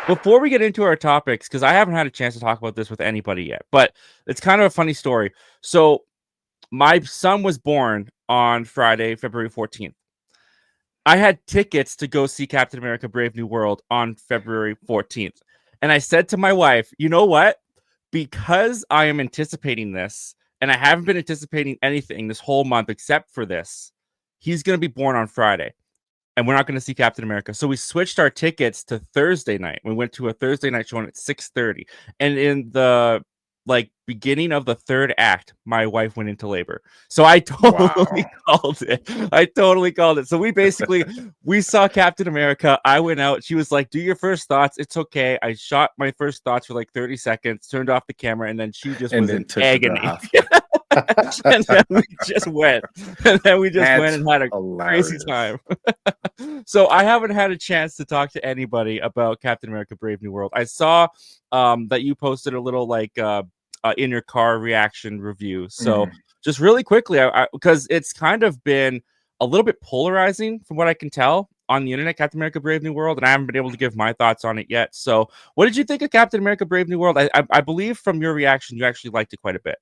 before we get into our topics, because I haven't had a chance to talk about this with anybody yet, but it's kind of a funny story. So my son was born on Friday, February 14th. I had tickets to go see Captain America Brave New World on February 14th. And I said to my wife, you know what? Because I am anticipating this, and I haven't been anticipating anything this whole month except for this, he's going to be born on Friday. And we're not going to see Captain America. So we switched our tickets to Thursday night. We went to a Thursday night showing at 6:30. And in the beginning of the third act, my wife went into labor. So I totally called it. I totally called it. So we saw Captain America. I went out. She was like, "Do your first thoughts. It's okay." I shot my first thoughts for like 30 seconds, turned off the camera, and then she just was in agony. And then we just went. And then we just went and had a crazy time. So I haven't had a chance to talk to anybody about Captain America Brave New World. I saw that you posted a little in your car reaction review. So just really quickly, because it's kind of been a little bit polarizing from what I can tell on the internet, Captain America Brave New World, and I haven't been able to give my thoughts on it yet. So what did you think of Captain America Brave New World? I believe from your reaction, you actually liked it quite a bit.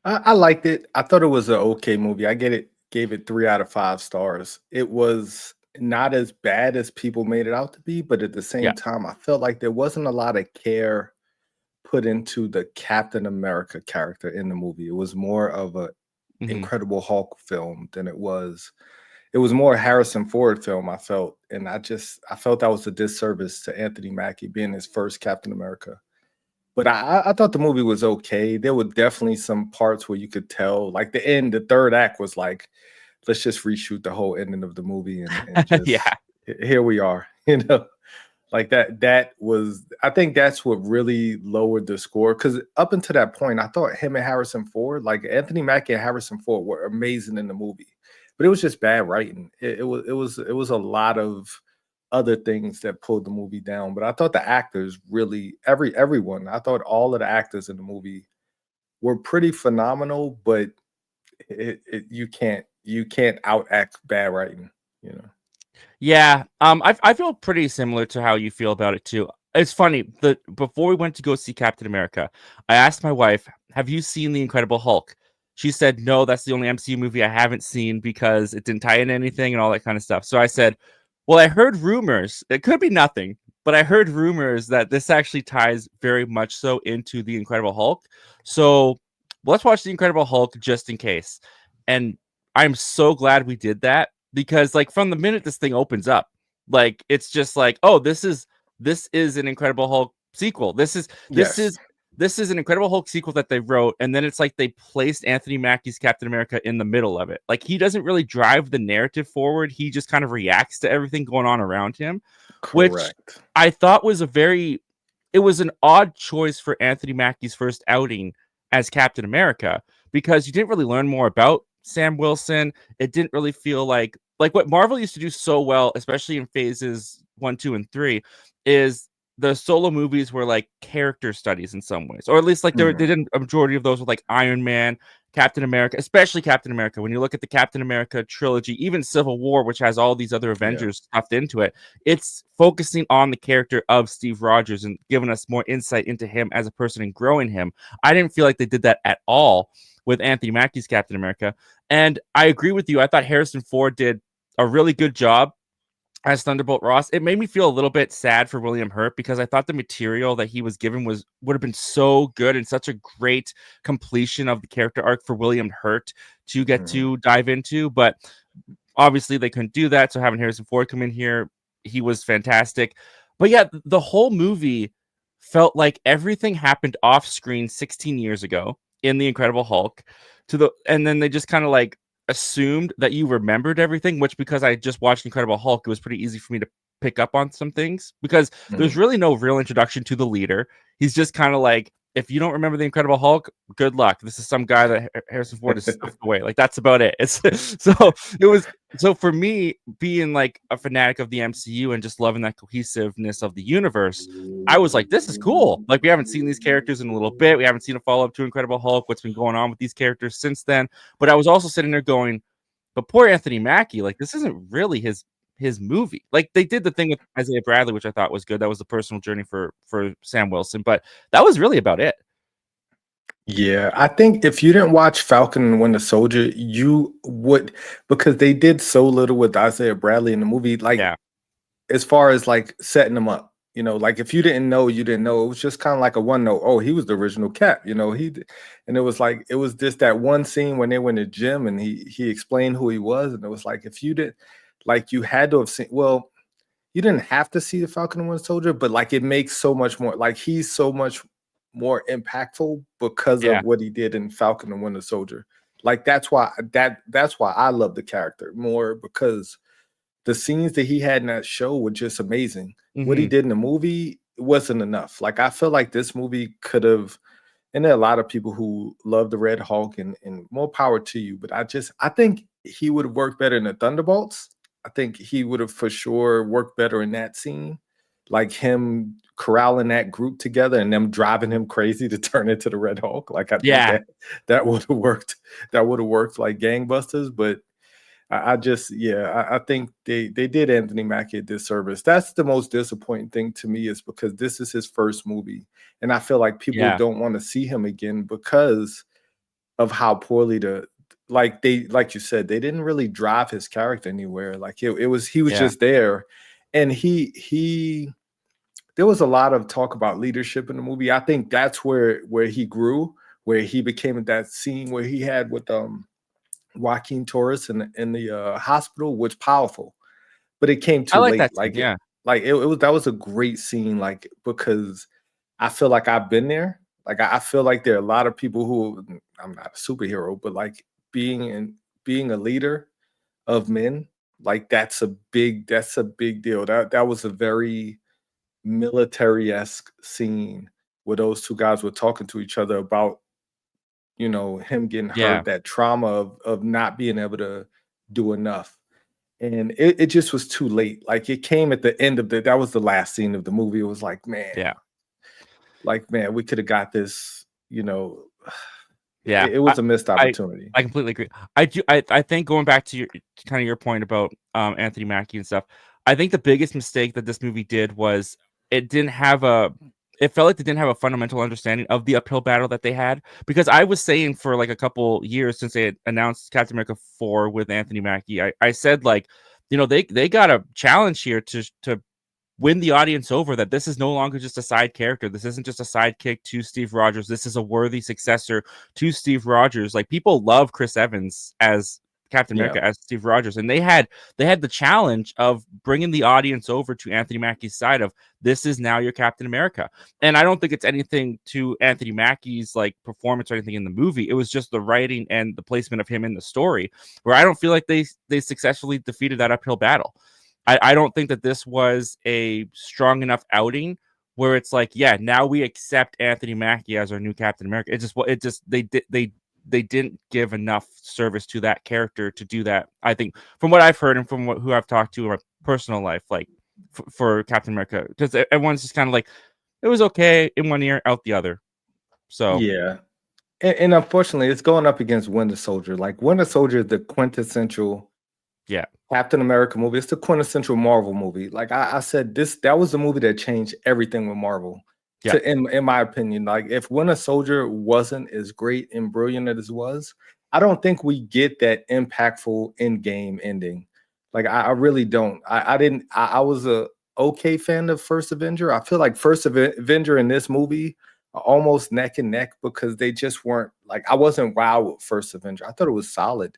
I liked it. I thought it was an okay movie. I gave it 3 out of 5 stars. It was not as bad as people made it out to be, but at the same time, I felt like there wasn't a lot of care put into the Captain America character in the movie. It was more of a Incredible Hulk film than it was more Harrison Ford film, I felt. And I felt that was a disservice to Anthony Mackie being his first Captain America. But I thought the movie was okay. There were definitely some parts where you could tell, like the end, the third act was like, let's just reshoot the whole ending of the movie and just here we are, like that was, I think that's what really lowered the score. Because up until that point, I thought him and Harrison Ford, like Anthony Mackie and Harrison Ford, were amazing in the movie, but it was just bad writing. It was a lot of other things that pulled the movie down. But I thought the actors really, everyone, I thought all of the actors in the movie were pretty phenomenal, but you can't outact bad writing, Yeah, I feel pretty similar to how you feel about it too. It's funny that before we went to go see Captain America, I asked my wife, "Have you seen The Incredible Hulk?" She said, "No, that's the only MCU movie I haven't seen because it didn't tie in anything and all that kind of stuff." So I said, "Well, I heard rumors. It could be nothing, but I heard rumors that this actually ties very much so into The Incredible Hulk. So let's watch The Incredible Hulk just in case." And I'm so glad we did that because from the minute this thing opens up, it's just like, oh, this is an Incredible Hulk sequel. This is an Incredible Hulk sequel that they wrote, and then it's like they placed Anthony Mackie's Captain America in the middle of it. Like, he doesn't really drive the narrative forward. He just kind of reacts to everything going on around him. Correct. Which I thought was it was an odd choice for Anthony Mackie's first outing as Captain America, because you didn't really learn more about Sam Wilson. It didn't really feel like what Marvel used to do so well, especially in phases 1, 2, and 3, is the solo movies were like character studies in some ways, or at least they did a majority of those with like Iron Man, Captain America, especially Captain America. When you look at the Captain America trilogy, even Civil War, which has all these other Avengers stuffed into it, it's focusing on the character of Steve Rogers and giving us more insight into him as a person and growing him. I didn't feel like they did that at all with Anthony Mackie's Captain America. And I agree with you. I thought Harrison Ford did a really good job as Thunderbolt Ross. It made me feel a little bit sad for William Hurt because I thought the material that he was given would have been so good and such a great completion of the character arc for William Hurt to get to dive into. But obviously they couldn't do that. So having Harrison Ford come in here, he was fantastic. But yeah, the whole movie felt like everything happened off screen 16 years ago in The Incredible Hulk and then they just kind of assumed that you remembered everything, which, because I just watched Incredible Hulk, it was pretty easy for me to pick up on some things because there's really no real introduction to the leader. He's just kind of like, if you don't remember the Incredible Hulk, good luck. This is some guy that Harrison Ford has stuffed away. That's about it. So for me, being a fanatic of the MCU and just loving that cohesiveness of the universe, I was like, this is cool. We haven't seen these characters in a little bit. We haven't seen a follow-up to Incredible Hulk. What's been going on with these characters since then? But I was also sitting there going, but poor Anthony Mackie, this isn't really his his movie. Like they did the thing with Isaiah Bradley, which I thought was good. That was the personal journey for Sam Wilson, but that was really about it. Yeah, I think if you didn't watch Falcon and Winter Soldier, you would, because they did so little with Isaiah Bradley in the movie. Like Yeah, as far as like setting them up, like if you didn't know, you didn't know. It was just kind of like a one note. Oh, he was the original Cap. And it was like it was just that one scene when they went to gym and he explained who he was, and it was like if you did, like you had to have seen. Well, you didn't have to see the Falcon and Winter Soldier, but like it makes so much more. Like he's so much more impactful because yeah, of what he did in Falcon and Winter Soldier. Like that's why I love the character more, because the scenes that he had in that show were just amazing. What he hmm, did in the movie wasn't enough. Like I feel like this movie could have, and there are a lot of people who love the Red Hulk, and more power to you. But I think he would have worked better in the Thunderbolts. I think he would have for sure worked better in that scene, like him corralling that group together and them driving him crazy to turn into the Red Hulk. Like I think yeah, that would have worked. That would have worked like gangbusters. But I just, yeah, I think they did Anthony Mackie a disservice. That's the most disappointing thing to me, is because this is his first movie, and I feel like people yeah, don't want to see him again because of how poorly like you said, they didn't really drive his character anywhere. Like it was he was yeah, just there, and he there was a lot of talk about leadership in the movie. I think that's where he grew, where he became that scene where he had with Joaquin Torres in the hospital was powerful, but it came I too like late. that scene. Yeah, It was that was a great scene, like because I feel like I've been there. Like I feel like there are a lot of people who, I'm not a superhero, but like being a leader of men, like that's a big deal. That was a very military-esque scene where those two guys were talking to each other about him getting yeah, hurt, that trauma of not being able to do enough. And it just was too late. Like it came at the end of that was the last scene of the movie. It was yeah, like, man, we could have got this, yeah. it was a missed I opportunity. I completely agree. I do. I think going back to your kind of your point about Anthony Mackie and stuff. I think the biggest mistake that this movie did was it didn't have a. It felt like they didn't have a fundamental understanding of the uphill battle that they had, because I was saying for like a couple years since they had announced Captain America 4 with Anthony Mackie, I said like, they got a challenge here to win the audience over, that this is no longer just a side character. This isn't just a sidekick to Steve Rogers. This is a worthy successor to Steve Rogers. Like people love Chris Evans as Captain Yeah. America, as Steve Rogers, and they had the challenge of bringing the audience over to Anthony Mackie's side of, this is now your Captain America. And I don't think it's anything to Anthony Mackie's like performance or anything in the movie. It was just the writing and the placement of him in the story, where I don't feel like they successfully defeated that uphill battle. I don't think that this was a strong enough outing where it's like, yeah, now we accept Anthony Mackie as our new Captain America. They didn't give enough service to that character to do that. I think from what I've heard and from who I've talked to in my personal life, like for Captain America, because everyone's just kind of like, it was okay in one ear, out the other. So Yeah. And unfortunately, it's going up against Winter Soldier. Like Winter Soldier is the quintessential yeah, Captain America movie. It's the quintessential Marvel movie. Like I said, that was the movie that changed everything with Marvel. yeah, In my opinion, like if Winter Soldier wasn't as great and brilliant as it was, I don't think we get that impactful end game ending. Like I really don't. I didn't. I was a okay fan of First Avenger. I feel like First Avenger in this movie are almost neck and neck, because they just weren't like, I wasn't wow with First Avenger. I thought it was solid.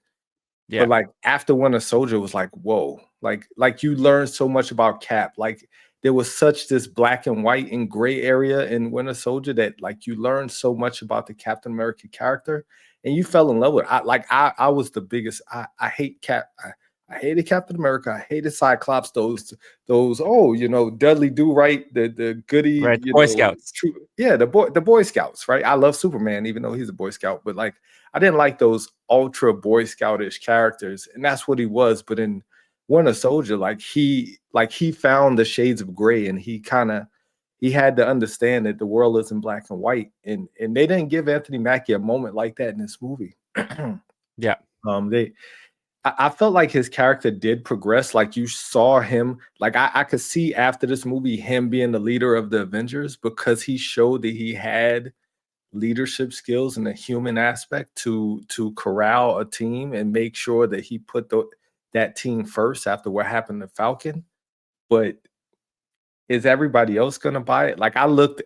yeah, But like after Winter Soldier was like, whoa, like you learned so much about Cap. Like there was such this black and white and gray area in Winter Soldier that like you learned so much about the Captain America character, and you fell in love with it. I was the biggest. I hate Cap. I hated Captain America. I hated Cyclops. Those Dudley Do Right, the goody, right. Boy Scouts. true, yeah, the Boy Scouts, right? I love Superman, even though he's a Boy Scout, but like I didn't like those ultra Boy Scoutish characters, and that's what he was. But in Winter Soldier, he found the shades of gray, and he had to understand that the world isn't black and white, and they didn't give Anthony Mackie a moment like that in this movie. Yeah, They I felt like his character did progress. Like you saw him, like I could see after this movie him being the leader of the Avengers because he showed that he had leadership skills and the human aspect to corral a team and make sure that he put that team first after what happened to Falcon. But is everybody else gonna buy it? Like I looked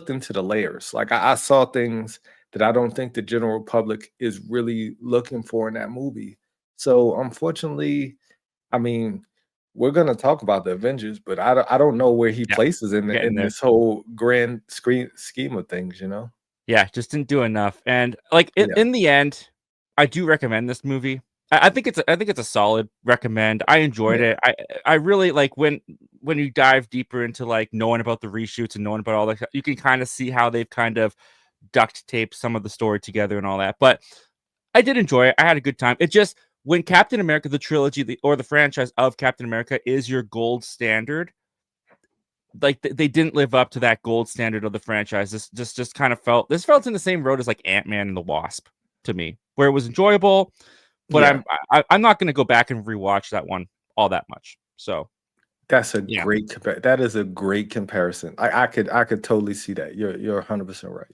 into the layers. Like I saw things that I don't think the general public is really looking for in that movie. So unfortunately, I mean, we're gonna talk about the Avengers, but I don't know where he Yeah, places getting in there. this whole grand screen scheme of things, you know? Yeah, just didn't do enough. And like Yeah, in the end, I do recommend this movie. I think it's a solid recommend. I enjoyed yeah, it. I really like when you dive deeper into like knowing about the reshoots and knowing about all that. You can kind of see how they've kind of duct taped some of the story together and all that. But I did enjoy it. I had a good time. It just when Captain America, the trilogy, or the franchise of Captain America is your gold standard, like they didn't live up to that gold standard of the franchise. This just kind of felt in the same road as like Ant-Man and the Wasp to me, where it was enjoyable, but yeah. I'm not going to go back and rewatch that one all that much. So That's a yeah, great that is a great comparison. I could totally see that. You're 100% right.